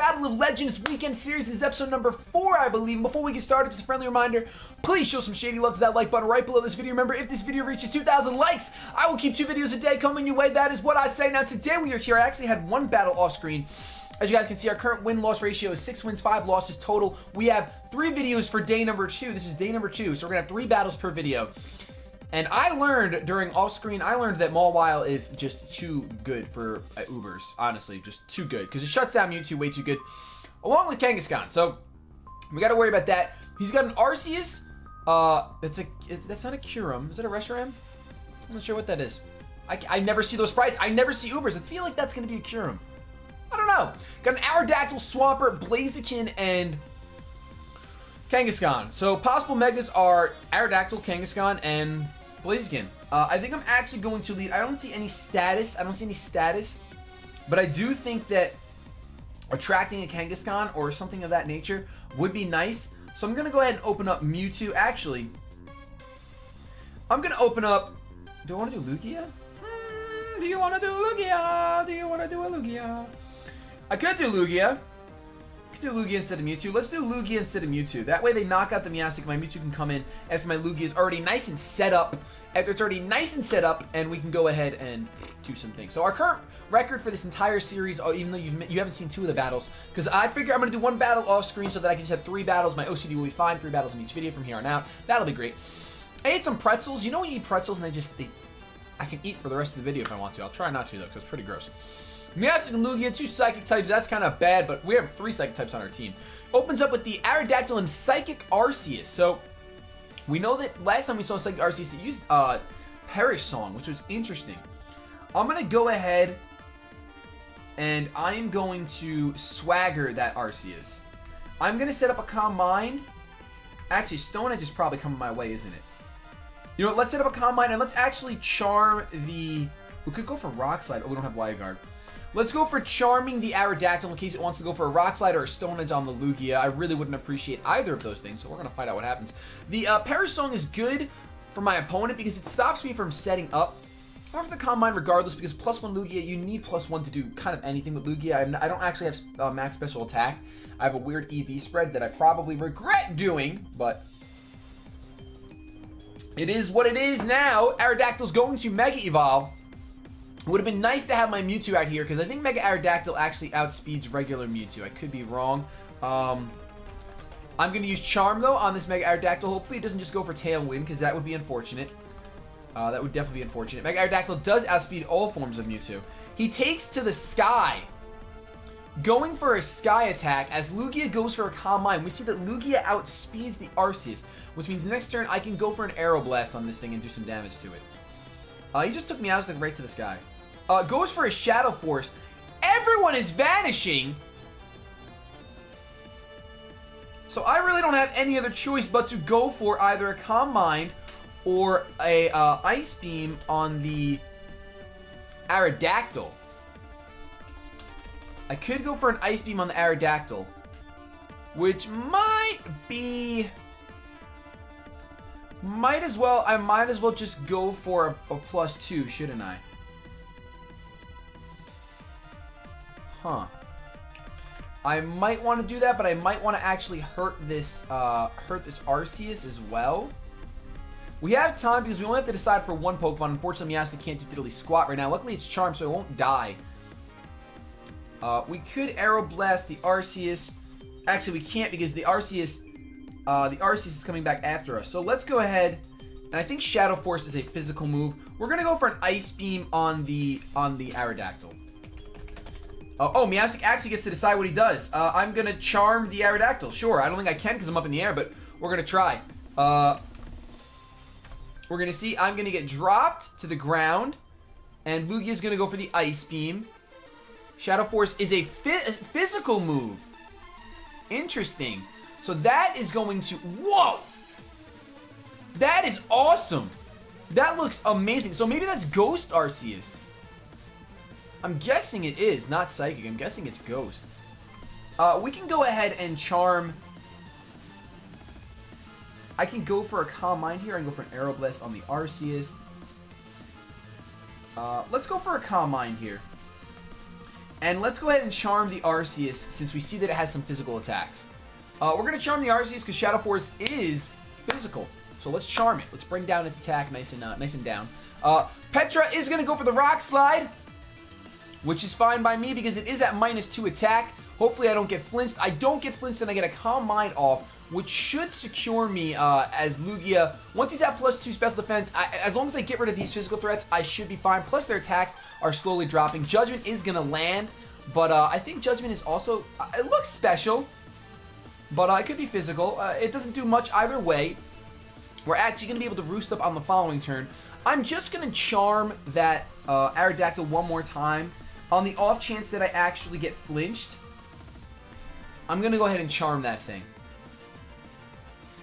Battle of Legends Weekend Series. This is episode number 4, I believe. And before we get started, just a friendly reminder, please show some shady love to that like button right below this video. Remember, if this video reaches 2,000 likes, I will keep 2 videos a day coming your way. That is what I say. Now, today we are here. I actually had one battle off screen. As you guys can see, our current win-loss ratio is 6 wins, 5 losses total. We have 3 videos for day number 2. This is day number 2, so we're going to have 3 battles per video. And I learned during off-screen, I learned that Mawile is just too good for Ubers. Honestly, just too good. Because it shuts down Mewtwo way too good. Along with Kangaskhan. So, we got to worry about that. He's got an Arceus. That's not a Kyurem. Is it a Reshiram? I'm not sure what that is. I never see those sprites. I never see Ubers. I feel like that's going to be a Kyurem. I don't know. Got an Aerodactyl, Swampert, Blaziken, and Kangaskhan. So, possible megas are Aerodactyl, Kangaskhan, and Blaziken. I think I'm actually going to lead. I don't see any status. But I do think that attracting a Kangaskhan or something of that nature would be nice. So I'm going to go ahead and open up Mewtwo. Actually, I'm going to open up... Do I want to do Lugia? Do you want to do Lugia? Do you want to do a Lugia? I could do Lugia. Do Lugia instead of Mewtwo. Let's do Lugia instead of Mewtwo. That way they knock out the Meowstic. My Mewtwo can come in after my Lugia is already nice and set up. After it's already nice and set up, and we can go ahead and do some things. So our current record for this entire series, even though you haven't seen 2 of the battles, because I figure I'm going to do 1 battle off screen so that I can just have 3 battles. My OCD will be fine. 3 battles in each video from here on out. That'll be great. I ate some pretzels. You know when you eat pretzels and I can eat for the rest of the video if I want to. I'll try not to though, because it's pretty gross. Meowstic and Lugia, 2 Psychic types, that's kind of bad, but we have 3 Psychic types on our team. Opens up with the Aerodactyl and Psychic Arceus. So, we know that last time we saw Psychic Arceus, it used Perish Song, which was interesting. I'm going to go ahead and I am going to swagger that Arceus. I'm going to set up a Calm Mind. Actually, Stone Edge is probably coming my way, isn't it? You know what, let's set up a Calm Mind and let's actually charm the... We could go for RockSlide. Oh, we don't have Wire Guard. Let's go for charming the Aerodactyl in case it wants to go for a RockSlide or a Stone Edge on the Lugia. I really wouldn't appreciate either of those things, so we're going to find out what happens. The Perish Song is good for my opponent because it stops me from setting up. Or for the Calm Mind regardless, because +1 Lugia, you need +1 to do kind of anything with Lugia. I don't actually have max special attack. I have a weird EV spread that I probably regret doing, but it is what it is now. Aerodactyl's going to Mega Evolve. Would have been nice to have my Mewtwo out here, because I think Mega Aerodactyl actually outspeeds regular Mewtwo. I could be wrong. I'm going to use Charm, though, on this Mega Aerodactyl. Hopefully it doesn't just go for Tailwind, because that would be unfortunate. That would definitely be unfortunate. Mega Aerodactyl does outspeed all forms of Mewtwo. He takes to the Sky, going for a Sky attack, as Lugia goes for a Calm Mind. We see that Lugia outspeeds the Arceus, which means next turn I can go for an Aeroblast on this thing and do some damage to it. He just took Meowstic right to the sky. Goes for a Shadow Force. Everyone is vanishing. So I really don't have any other choice but to go for either a Calm Mind or a Ice Beam on the Aerodactyl. I could go for an Ice Beam on the Aerodactyl, which might be... I might as well just go for a +2, shouldn't I? Huh. I might want to do that, but I might want to actually hurt this Arceus as well. We have time because we only have to decide for 1 Pokemon. Unfortunately, Meowstic can't do diddly squat right now. Luckily, it's Charmed, so it won't die. We could Aeroblast the Arceus. Actually, we can't because the Arceus is coming back after us. So let's go ahead, and I think Shadow Force is a physical move. We're gonna go for an Ice Beam on the Aerodactyl. Oh, Meowstic actually gets to decide what he does. I'm gonna charm the Aerodactyl. Sure, I don't think I can because I'm up in the air, but we're gonna try. We're gonna see. I'm gonna get dropped to the ground, and Lugia's gonna go for the Ice Beam. Shadow Force is a physical move. Interesting. So that is going to... Whoa! That is awesome. That looks amazing. So maybe that's Ghost Arceus. I'm guessing it is, not Psychic. I'm guessing it's Ghost. We can go ahead and charm... I can go for a Calm Mind here. I can go for an Aeroblast on the Arceus. Let's go for a Calm Mind here. And let's go ahead and charm the Arceus since we see that it has some physical attacks. We're going to charm the Arceus because Shadow Force is physical. So let's charm it. Let's bring down its attack nice and down. Petra is going to go for the Rock Slide, which is fine by me because it is at -2 attack. Hopefully I don't get flinched. I don't get flinched and I get a Calm Mind off, which should secure me as Lugia. Once he's at +2 special defense, as long as I get rid of these physical threats, I should be fine. Plus their attacks are slowly dropping. Judgment is going to land, but I think Judgment is also... it looks special, but it could be physical. It doesn't do much either way. We're actually going to be able to roost up on the following turn. I'm just going to charm that Aerodactyl one more time. On the off chance that I actually get flinched, I'm going to go ahead and charm that thing.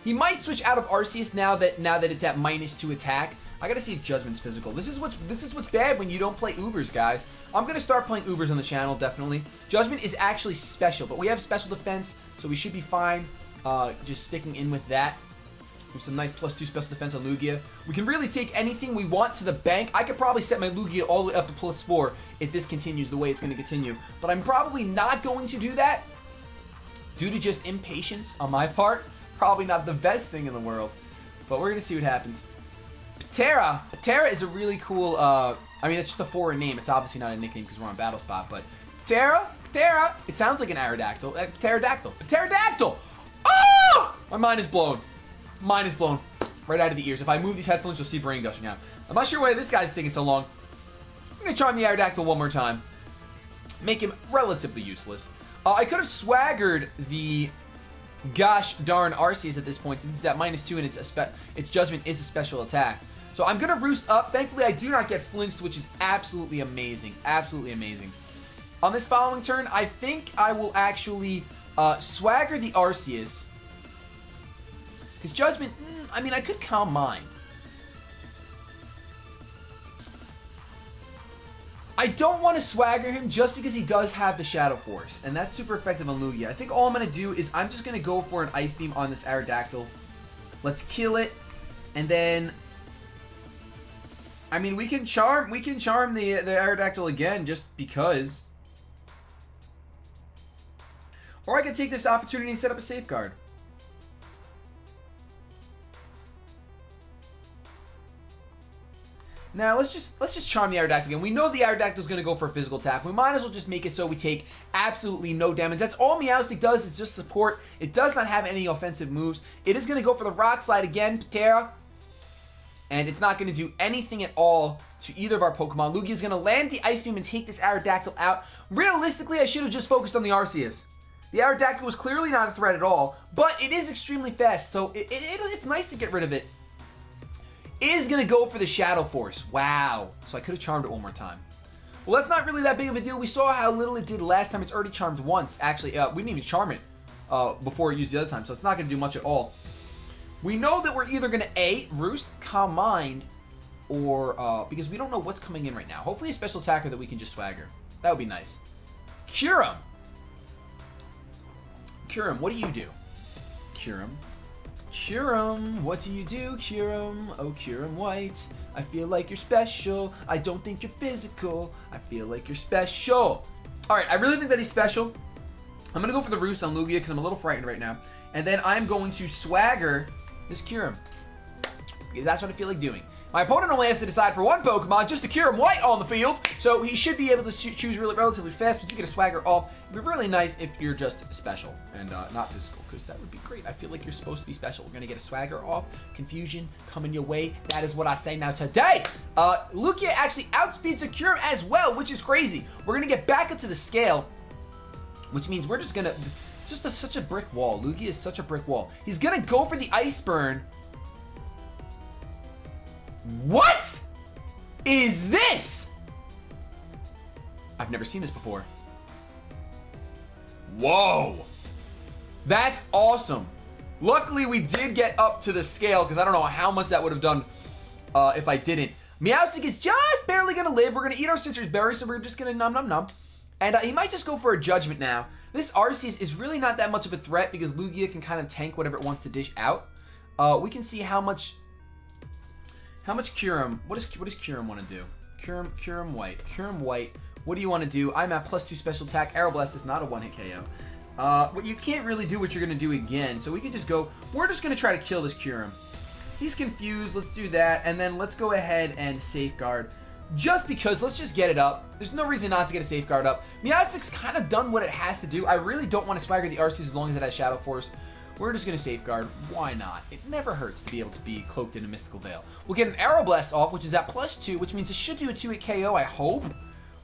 He might switch out of Arceus now that it's at -2 attack. I gotta see if Judgment's physical. This is what's bad when you don't play Ubers, guys. I'm gonna start playing Ubers on the channel, definitely. Judgment is actually special, but we have special defense, so we should be fine. Just sticking in with that. With some nice +2 special defense on Lugia. We can really take anything we want to the bank. I could probably set my Lugia all the way up to +4 if this continues the way it's gonna continue. But I'm probably not going to do that due to just impatience on my part. Probably not the best thing in the world, but we're going to see what happens. Patera. Patera is a really cool, I mean, it's just a foreign name. It's obviously not a nickname because we're on Battle Spot, but Patera. It sounds like an Aerodactyl. Pterodactyl. Oh! My mind is blown. Mine is blown right out of the ears. If I move these headphones, you'll see brain gushing out. I'm not sure why this guy's taking so long. I'm going to charm the Aerodactyl one more time. Make him relatively useless. I could have swaggered the... gosh darn Arceus at this point since it's at -2 and its Judgment is a special attack. So I'm going to roost up. Thankfully, I do not get flinched, which is absolutely amazing. Absolutely amazing. On this following turn, I think I will actually swagger the Arceus. Because Judgment, I mean, I could Calm Mind. I don't want to swagger him just because he does have the Shadow Force, and that's super effective on Lugia. I think all I'm going to do is I'm just going to go for an Ice Beam on this Aerodactyl. Let's kill it, and then... I mean, we can charm the Aerodactyl again just because. Or I could take this opportunity and set up a safeguard. Now, let's just charm the Aerodactyl again. We know the Aerodactyl is going to go for a physical attack. We might as well just make it so we take absolutely no damage. That's all Meowstic does is just support. It does not have any offensive moves. It is going to go for the Rock Slide again, Patera. And it's not going to do anything at all to either of our Pokemon. Lugia is going to land the Ice Beam and take this Aerodactyl out. Realistically, I should have just focused on the Arceus. The Aerodactyl was clearly not a threat at all, but it is extremely fast, so it's nice to get rid of it. Is going to go for the Shadow Force. Wow. So I could have charmed it one more time. Well, that's not really that big of a deal. We saw how little it did last time. It's already charmed once. Actually, we didn't even charm it before it used the other time, so it's not going to do much at all. We know that we're either going to A, Roost, Calm Mind, or, because we don't know what's coming in right now. Hopefully a special attacker that we can just swagger. That would be nice. Kyurem. Kyurem, what do you do? Kyurem. Kyurem, what do you do, Kyurem? Oh, Kyurem White, I feel like you're special. I don't think you're physical. I feel like you're special. Alright, I really think that he's special. I'm going to go for the Roost on Lugia because I'm a little frightened right now. And then I'm going to swagger this Kyurem, because that's what I feel like doing. My opponent only has to decide for one Pokemon, just the Kyurem White on the field, so he should be able to choose relatively fast, but you get a swagger off. It'd be really nice if you're just special and not physical, because that would be great. I feel like you're supposed to be special. We're going to get a swagger off. Confusion coming your way. That is what I say now today. Lugia actually outspeeds the Kyurem as well, which is crazy. We're going to get back up to the scale, which means we're just going to... It's just such a brick wall. Lugia is such a brick wall. He's going to go for the Ice Burn. What is this? I've never seen this before. Whoa. That's awesome. Luckily, we did get up to the scale because I don't know how much that would have done if I didn't. Meowstic is just barely going to live. We're going to eat our citrus berry, so we're just going to nom. And he might just go for a Judgment now. This Arceus is really not that much of a threat because Lugia can kind of tank whatever it wants to dish out. We can see how much Kyurem... What does Kyurem want to do? Kyurem White. Kyurem White What do you want to do? I'm at +2 special attack. Aeroblast is not a one-hit KO. But you can't really do what you're going to do again. So we can just go. We're just going to try to kill this Kyurem. He's confused. Let's do that. And then let's go ahead and safeguard. Just because, let's just get it up. There's no reason not to get a safeguard up. Meowstic's kind of done what it has to do. I really don't want to swagger the Arceus as long as it has Shadow Force. We're just going to safeguard. Why not? It never hurts to be able to be cloaked in a Mystical Veil. We'll get an Aeroblast off, which is at +2, which means it should do a 2-hit KO, I hope.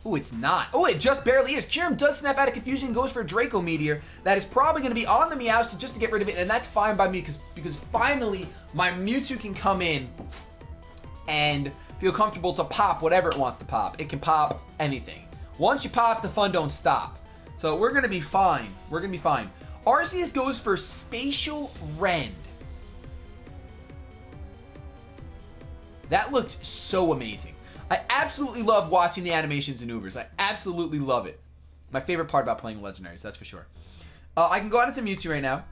Ooh, it's not. Oh, it just barely is. Kyurem does snap out of confusion and goes for a Draco Meteor. That is probably going to be on the Meowstic just to get rid of it, and that's fine by me because finally my Mewtwo can come in and feel comfortable to pop whatever it wants to pop. It can pop anything. Once you pop, the fun don't stop. So we're going to be fine. We're going to be fine. Arceus goes for Spatial Rend. That looked so amazing. I absolutely love watching the animations and Ubers. I absolutely love it. My favorite part about playing Legendaries, that's for sure. I can go out into Mewtwo right now.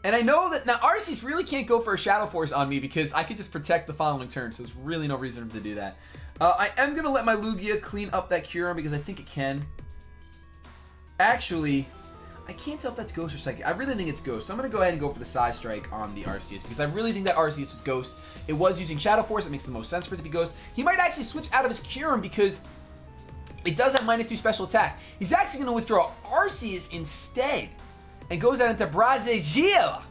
And I know that now Arceus really can't go for a Shadow Force on me because I could just protect the following turn, so there's really no reason to do that. I am going to let my Lugia clean up that Kyurem because I think it can. Actually, I can't tell if that's Ghost or Psychic. I really think it's Ghost, so I'm going to go ahead and go for the Side Strike on the Arceus because I really think that Arceus is Ghost. It was using Shadow Force. It makes the most sense for it to be Ghost. He might actually switch out of his Kyurem because it does have -2 special attack. He's actually going to withdraw Arceus instead and goes out into Brazil,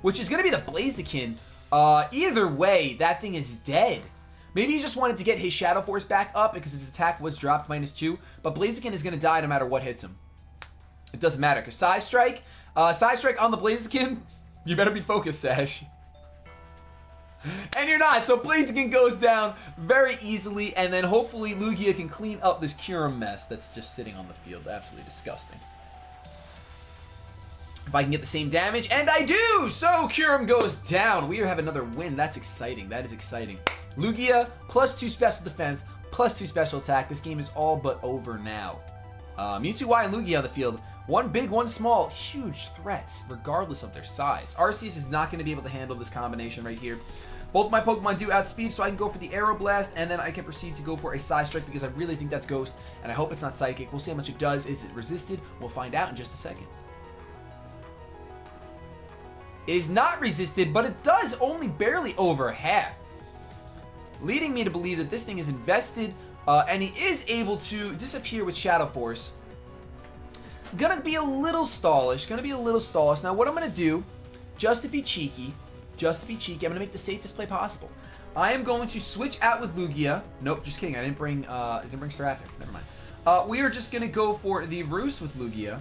which is going to be the Blaziken. Either way, that thing is dead. Maybe he just wanted to get his Shadow Force back up because his attack was dropped -2, but Blaziken is going to die no matter what hits him. It doesn't matter because Side Strike on the Blaziken, you better be focused, Sash. And you're not, so Blaziken goes down very easily, and then hopefully Lugia can clean up this Kyurem mess that's just sitting on the field. Absolutely disgusting. If I can get the same damage, and I do! So Kyurem goes down. We have another win. That's exciting. That is exciting. Lugia, +2 special defense, +2 special attack. This game is all but over now. Mewtwo, Y, and Lugia on the field. One big, one small. Huge threats, regardless of their size. Arceus is not going to be able to handle this combination right here. Both my Pokemon do outspeed, so I can go for the Aeroblast, and then I can proceed to go for a Side Strike because I really think that's Ghost, and I hope it's not Psychic. We'll see how much it does. Is it resisted? We'll find out in just a second. It is not resisted, but it does only barely over half, leading me to believe that this thing is invested, and he is able to disappear with Shadow Force. Gonna be a little stallish. Now, what I'm gonna do, just to be cheeky, I'm gonna make the safest play possible. I am going to switch out with Lugia. Nope, just kidding. I didn't bring Staraptor. Never mind. We are just gonna go for the Roost with Lugia,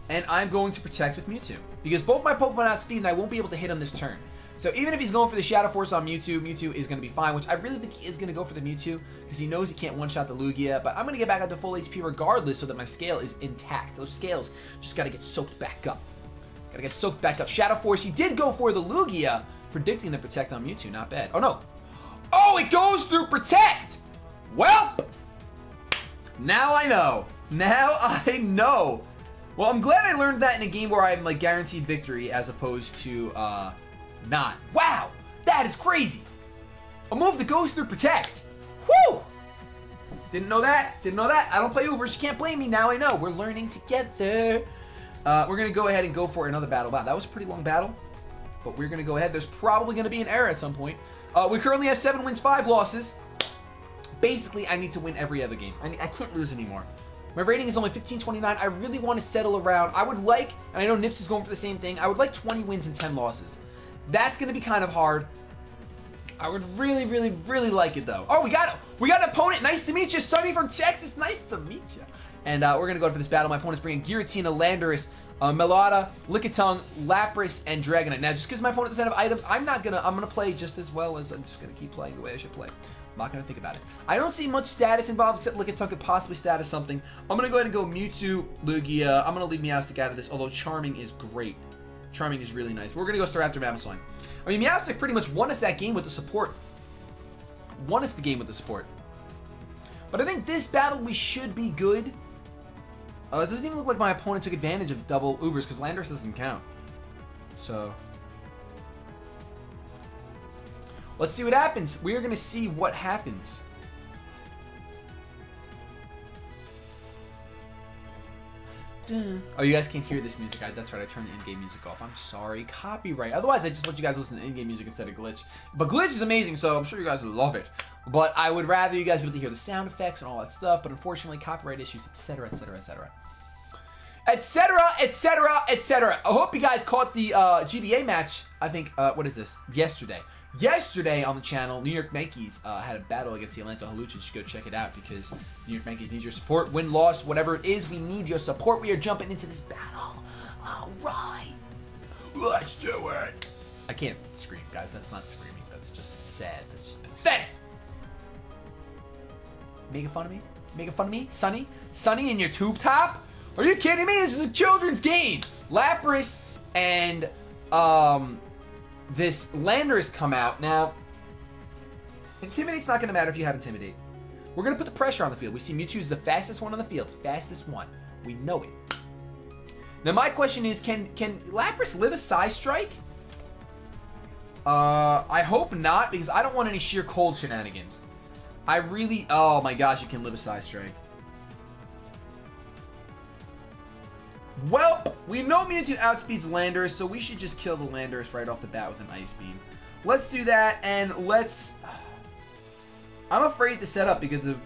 and I'm going to protect with Mewtwo because both my Pokemon outspeed, and I won't be able to hit him this turn. So even if he's going for the Shadow Force on Mewtwo, Mewtwo is going to be fine, which I really think he is going to go for the Mewtwo because he knows he can't one-shot the Lugia, but I'm going to get back up to full HP regardless so that my scale is intact. Those scales just got to get soaked back up. Shadow Force, he did go for the Lugia, predicting the Protect on Mewtwo. Not bad. Oh, no. Oh, it goes through Protect! Well, now I know. Well, I'm glad I learned that in a game where I'm, like, guaranteed victory as opposed to, not. Wow! That is crazy! A move that goes through Protect! Woo! Didn't know that. I don't play Ubers. You can't blame me. Now I know. We're learning together. We're going to go ahead and go for another battle. Wow, that was a pretty long battle. But we're going to go ahead. There's probably going to be an error at some point. We currently have 7 wins, 5 losses. Basically, I need to win every other game. I can't lose anymore. My rating is only 1529. I really want to settle around. I would like, and I know Nips is going for the same thing, I would like 20 wins and 10 losses. That's going to be kind of hard. I would really, really, really like it, though. Oh, we got an opponent. Nice to meet you. Sonny from Texas. Nice to meet you. And we're going to go for this battle. My opponent's bringing Giratina, Landorus, Melata, Lickitung, Lapras, and Dragonite. Now, just because my opponent doesn't have items, I'm going to play just as well as I'm just going to keep playing the way I should play. I'm not going to think about it. I don't see much status involved, except Lickitung could possibly status something. I'm going to go ahead and go Mewtwo, Lugia. I'm going to leave Meowstic out of this, although Charming is great. Charming is really nice. We're going to go Staraptor, Mamoswine. I mean, Meowstic pretty much won us that game with the support. But I think this battle, we should be good. It doesn't even look like my opponent took advantage of double Ubers, because Landorus doesn't count. So let's see what happens. We are going to see what happens. Oh, you guys can't hear this music. That's right, I turned the in-game music off. I'm sorry. Copyright. Otherwise, I just let you guys listen to in-game music instead of Glitch. But Glitch is amazing, so I'm sure you guys will love it. But I would rather you guys be able to hear the sound effects and all that stuff. But unfortunately, copyright issues, etc., etc., etc. Etc., etc., etc. I hope you guys caught the GBA match. I think, what is this? Yesterday on the channel, New York Yankees had a battle against the Atlanta Haluchas. You should go check it out because New York Yankees need your support. Win, loss, whatever it is, we need your support. We are jumping into this battle. All right. Let's do it. I can't scream, guys. That's not screaming. That's just sad. That's just pathetic. Making fun of me? Making fun of me? Sonny? Sonny in your tube top? Are you kidding me? This is a children's game. Lapras and, this Lander has come out. Now, Intimidate's not going to matter if you have Intimidate. We're going to put the pressure on the field. We see Mewtwo is the fastest one on the field. Fastest one. We know it. Now, my question is, can Lapras live a Psy Strike? I hope not, because I don't want any sheer cold shenanigans. I really... Oh, my gosh, you can live a Psy Strike. Welp, we know Mewtwo outspeeds Landorus, so we should just kill the Landorus right off the bat with an Ice Beam. Let's do that, and let's... I'm afraid to set up because of...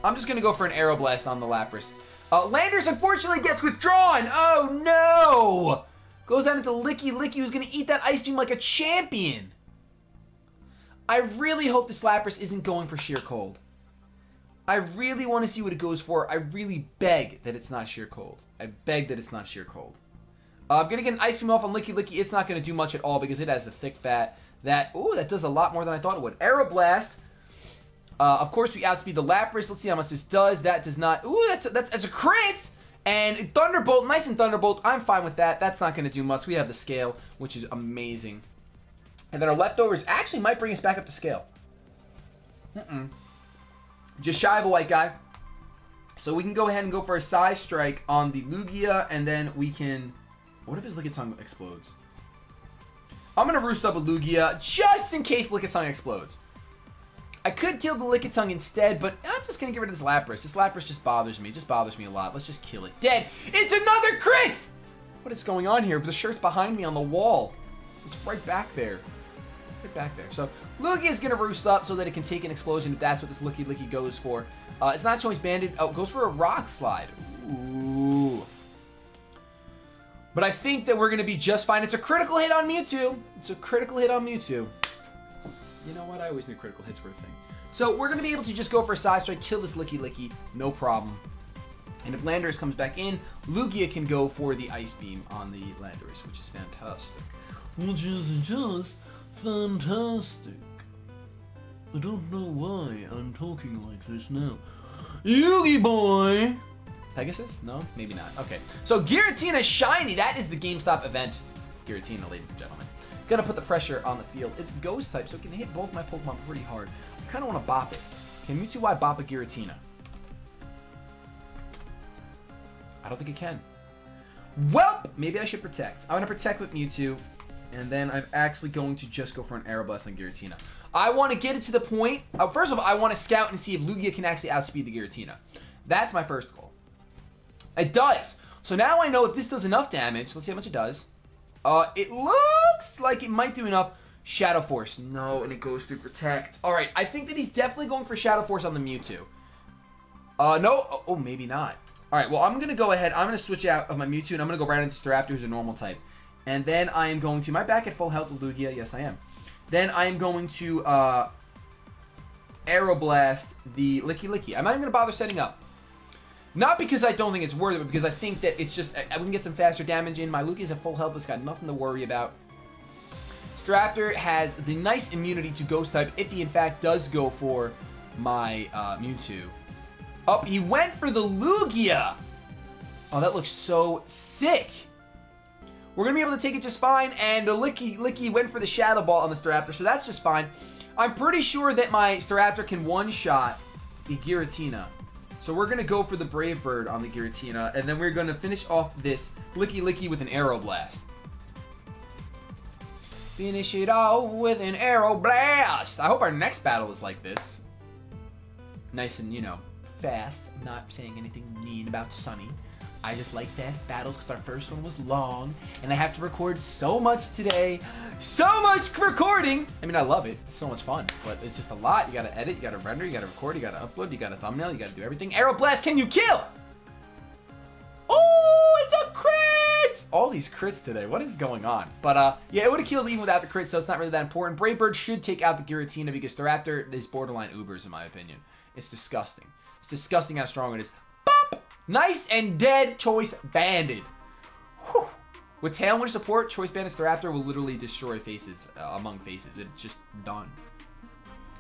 I'm just going to go for an Aeroblast on the Lapras. Landorus, unfortunately, gets withdrawn! Oh, no! Goes down into Licky. Licky, who's going to eat that Ice Beam like a champion. I really hope this Lapras isn't going for sheer cold. I really want to see what it goes for. I really beg that it's not sheer cold. I beg that it's not sheer cold. I'm going to get an Ice Beam off on Licky Licky. It's not going to do much at all because it has the thick fat. That does a lot more than I thought it would. Aeroblast. Of course, we outspeed the Lapras. Let's see how much this does. That does not... Ooh, that's a crit! And Thunderbolt, nice and Thunderbolt. I'm fine with that. That's not going to do much. We have the scale, which is amazing. And then our leftovers actually might bring us back up to scale. Just shy of a white guy. So we can go ahead and go for a Psy Strike on the Lugia, and then we can... What if his Lickitung explodes? I'm going to roost up a Lugia just in case Lickitung explodes. I could kill the Lickitung instead, but I'm just going to get rid of this Lapras. This Lapras just bothers me. It just bothers me a lot. Let's just kill it. Dead. It's another crit! What is going on here? The shirt's behind me on the wall. It's right back there. Right back there. So Lugia is going to roost up so that it can take an explosion if that's what this Licky Licky goes for. It's not showing banded. Oh, it goes for a RockSlide. Ooh. But I think that we're going to be just fine. It's a critical hit on Mewtwo. It's a critical hit on Mewtwo. You know what? I always knew critical hits were a thing. So we're going to be able to just go for a Psy Strike, kill this Licky Licky, no problem. And if Landorus comes back in, Lugia can go for the Ice Beam on the Landorus, which is fantastic. Which is just fantastic. I don't know why I'm talking like this now. Yugi boy! Pegasus? No? Maybe not. Okay. So Giratina Shiny, that is the GameStop event. Giratina, ladies and gentlemen. Gonna put the pressure on the field. It's Ghost type, so it can hit both my Pokemon pretty hard. I kind of want to bop it. Can Mewtwo bop a Giratina? I don't think it can. Well, maybe I should protect. I'm gonna protect with Mewtwo, and then I'm actually going to just go for an Aeroblast on Giratina. I want to get it to the point. First of all, I want to scout and see if Lugia can actually outspeed the Giratina. That's my first goal. It does. So now I know if this does enough damage. Let's see how much it does. It looks like it might do enough. Shadow Force. No, and it goes through Protect. Alright, I think that he's definitely going for Shadow Force on the Mewtwo. No. Oh, maybe not. Alright, well, I'm going to go ahead. I'm going to switch out of my Mewtwo, and I'm going to go right into Staraptor, who's a normal type. And then I am going to... Am I back at full health with Lugia? Yes, I am. Then I am going to Aeroblast the Licky Licky. I'm not even going to bother setting up. Not because I don't think it's worth it, but because I think that it's just... I can get some faster damage in. My Lugia's at full health. It's got nothing to worry about. Staraptor has the nice immunity to Ghost type if he, in fact, does go for my Mewtwo. Oh, he went for the Lugia! Oh, that looks so sick! We're going to be able to take it just fine, and the Licky went for the Shadow Ball on the Staraptor, so that's just fine. I'm pretty sure that my Staraptor can one-shot the Giratina. So we're going to go for the Brave Bird on the Giratina, and then we're going to finish off this Licky Licky with an Aeroblast. Finish it all with an Aeroblast! I hope our next battle is like this. Nice and, you know, fast. I'm not saying anything mean about Sunny. I just like fast battles because our first one was long, and I have to record so much today. So much recording! I mean, I love it. It's so much fun, but it's just a lot. You gotta edit, you gotta render, you gotta record, you gotta upload, you gotta thumbnail, you gotta do everything. Aeroblast, can you kill? Oh, it's a crit! All these crits today. What is going on? But, yeah, it would have killed even without the crit, so it's not really that important. Brave Bird should take out the Giratina because the Raptor is borderline Ubers, in my opinion. It's disgusting. It's disgusting how strong it is. Bop! Nice and dead. Choice banded. Whew. With Tailwind support, Choice Banded Staraptor will literally destroy faces among faces. It's just done.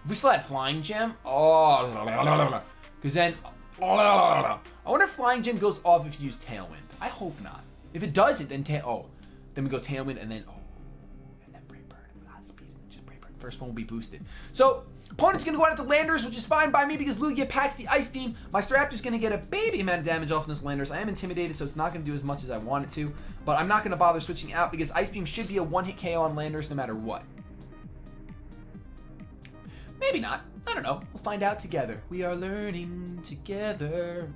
If we still had Flying Gem, oh, because then, I wonder if Flying Gem goes off if you use Tailwind. I hope not. If it doesn't, then then we go Tailwind and then and then Brave Bird. Speed, just Brave Bird. First one will be boosted. So opponent's gonna go out to Landers, which is fine by me because Lugia packs the Ice Beam. My Staraptor's gonna get a baby amount of damage off in this Landers. I am intimidated, so it's not gonna do as much as I want it to. But I'm not gonna bother switching out because Ice Beam should be a one-hit KO on Landers no matter what. Maybe not. I don't know. We'll find out together. We are learning together.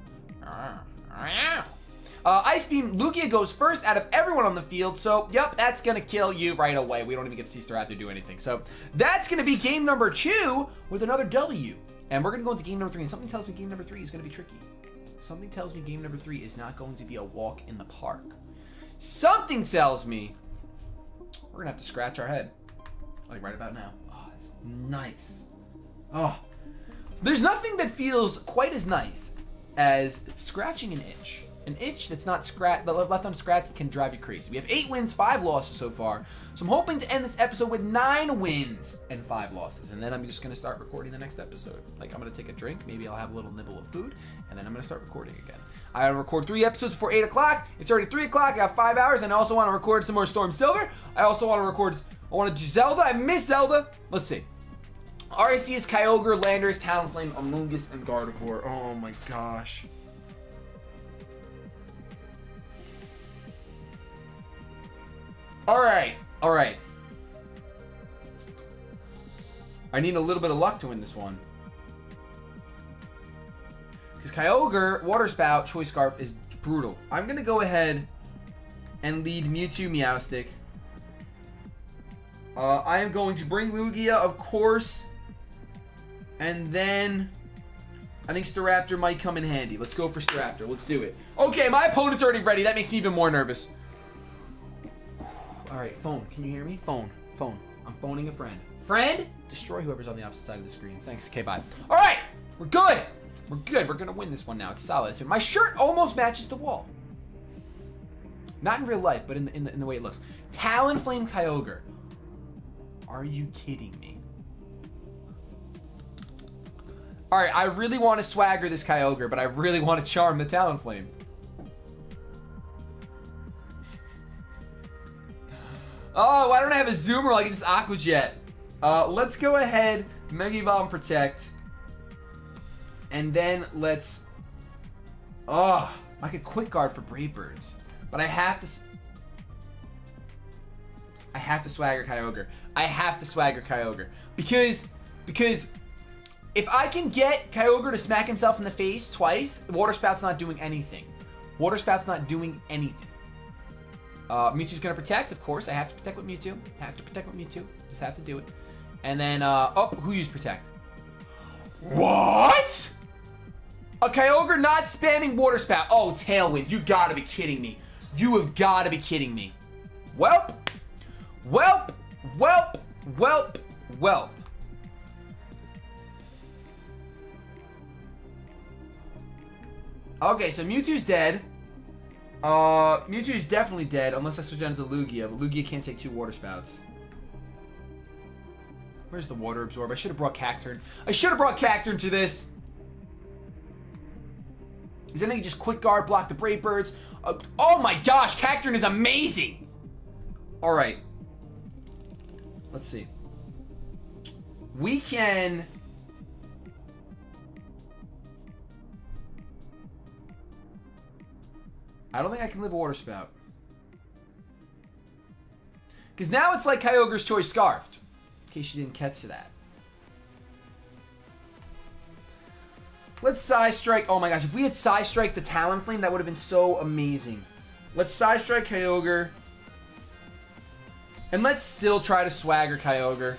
Ice Beam, Lugia goes first out of everyone on the field, so, yep, that's going to kill you right away. We don't even get to see Staraptor do anything. So, that's going to be game number 2 with another W. And we're going to go into game number 3, and something tells me game number 3 is going to be tricky. Something tells me game number 3 is not going to be a walk in the park. Something tells me we're going to have to scratch our head. Like right about now. Oh, it's nice. Oh. There's nothing that feels quite as nice as scratching an itch. An itch that's not scratch, the left unscratched can drive you crazy. We have 8 wins, 5 losses so far. So I'm hoping to end this episode with 9 wins and 5 losses. And then I'm just gonna start recording the next episode. Like I'm gonna take a drink, maybe I'll have a little nibble of food, and then I'm gonna start recording again. I gotta record 3 episodes before 8 o'clock. It's already 3 o'clock, I got 5 hours, and I also wanna record some more Storm Silver. I also wanna record, I wanna do Zelda, I miss Zelda. Let's see. Arceus, Kyogre, Landers, Talonflame, Amoonguss, and Gardevoir. Oh my gosh. Alright. I need a little bit of luck to win this one. Because Kyogre, Water Spout, Choice Scarf is brutal. I'm going to go ahead and lead Mewtwo, Meowstic. I am going to bring Lugia, of course. And then I think Staraptor might come in handy. Let's go for Staraptor. Let's do it. Okay, my opponent's already ready. That makes me even more nervous. Alright, phone. Can you hear me? Phone. I'm phoning a friend. Friend? Destroy whoever's on the opposite side of the screen. Thanks. Okay, bye. Alright! We're good! We're gonna win this one now. It's solid. My shirt almost matches the wall. Not in real life, but in the way it looks. Talonflame Kyogre. Are you kidding me? Alright, I really want to swagger this Kyogre, but I really want to charm the Talonflame. Oh, why don't I have a Zoomer like this Aqua Jet? Let's go ahead, Mega Evolve and Protect. And then let's... Oh, I could Quick Guard for Brave Birds. But I have to swagger Kyogre. I have to swagger Kyogre. Because if I can get Kyogre to smack himself in the face twice, Water Spout's not doing anything. Water Spout's not doing anything. Mewtwo's gonna protect, of course. I have to protect with Mewtwo. Just have to do it. And then, oh, who used Protect? What? A Kyogre not spamming Water Spout. Oh, Tailwind. You gotta be kidding me. You have gotta be kidding me. Welp. Okay, so Mewtwo's dead. Mewtwo is definitely dead unless I switch on to Lugia, but Lugia can't take 2 Water Spouts. Where's the Water Absorb? I should have brought Cacturn. To this. Is anything just Quick Guard, block the Brave Birds? Oh my gosh, Cacturn is amazing! Alright. Let's see. We can... I don't think I can live a Water Spout. Because now it's like Kyogre's Choice Scarfed. In case you didn't catch to that. Let's Side Strike. Oh my gosh, if we had Side Strike the Talonflame, that would have been so amazing. Let's Side Strike Kyogre. And let's still try to Swagger Kyogre.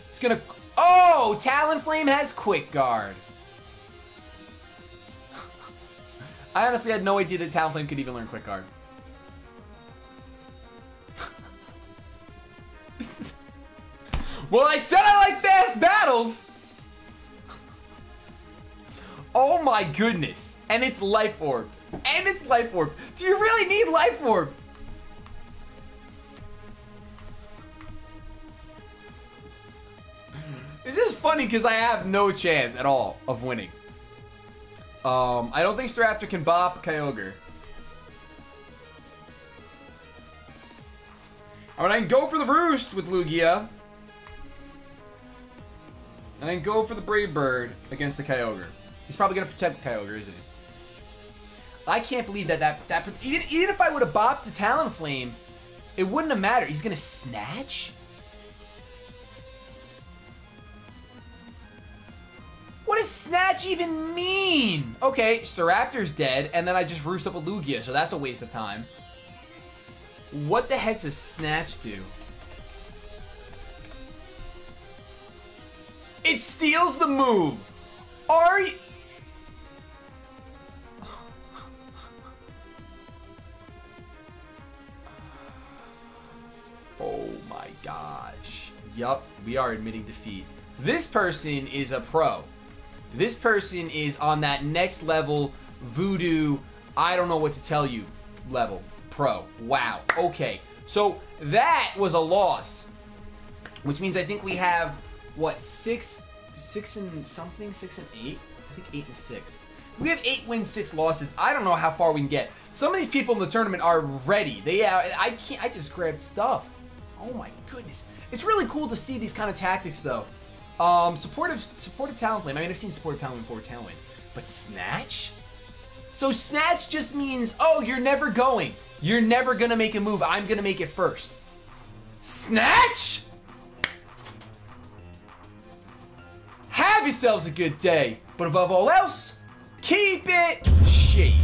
It's gonna... Oh! Talonflame has Quick Guard. I honestly had no idea that Talonflame could even learn Quick Guard. This is... Well, I said I like fast battles! Oh my goodness. And it's Life Orb. And it's Life Orb. Do you really need Life Orb? This is funny because I have no chance at all of winning. I don't think Staraptor can bop Kyogre. Alright, I can go for the Roost with Lugia. And then go for the Brave Bird against the Kyogre. He's probably going to protect Kyogre, isn't he? I can't believe that even if I would have bopped the Talonflame, it wouldn't have mattered. He's going to Snatch? What does Snatch even mean? Okay, Staraptor's dead, and then I just roost up a Lugia, so that's a waste of time. What the heck does Snatch do? It steals the move. Are you... Oh my gosh. Yup, we are admitting defeat. This person is a pro. This person is on that next level voodoo, I don't know what to tell you level. Pro. Wow. Okay. So that was a loss. Which means I think we have, what, 6 and something? 6 and 8? I think 8 and 6. We have 8 wins, 6 losses. I don't know how far we can get. Some of these people in the tournament are ready. I just grabbed stuff. Oh my goodness. It's really cool to see these kind of tactics though. Supportive Talonflame. I mean, I've seen Supportive Talonflame before Talonflame. But Snatch? So Snatch just means, oh, you're never going. You're never gonna make a move. I'm gonna make it first. Snatch? Have yourselves a good day. But above all else, keep it shady.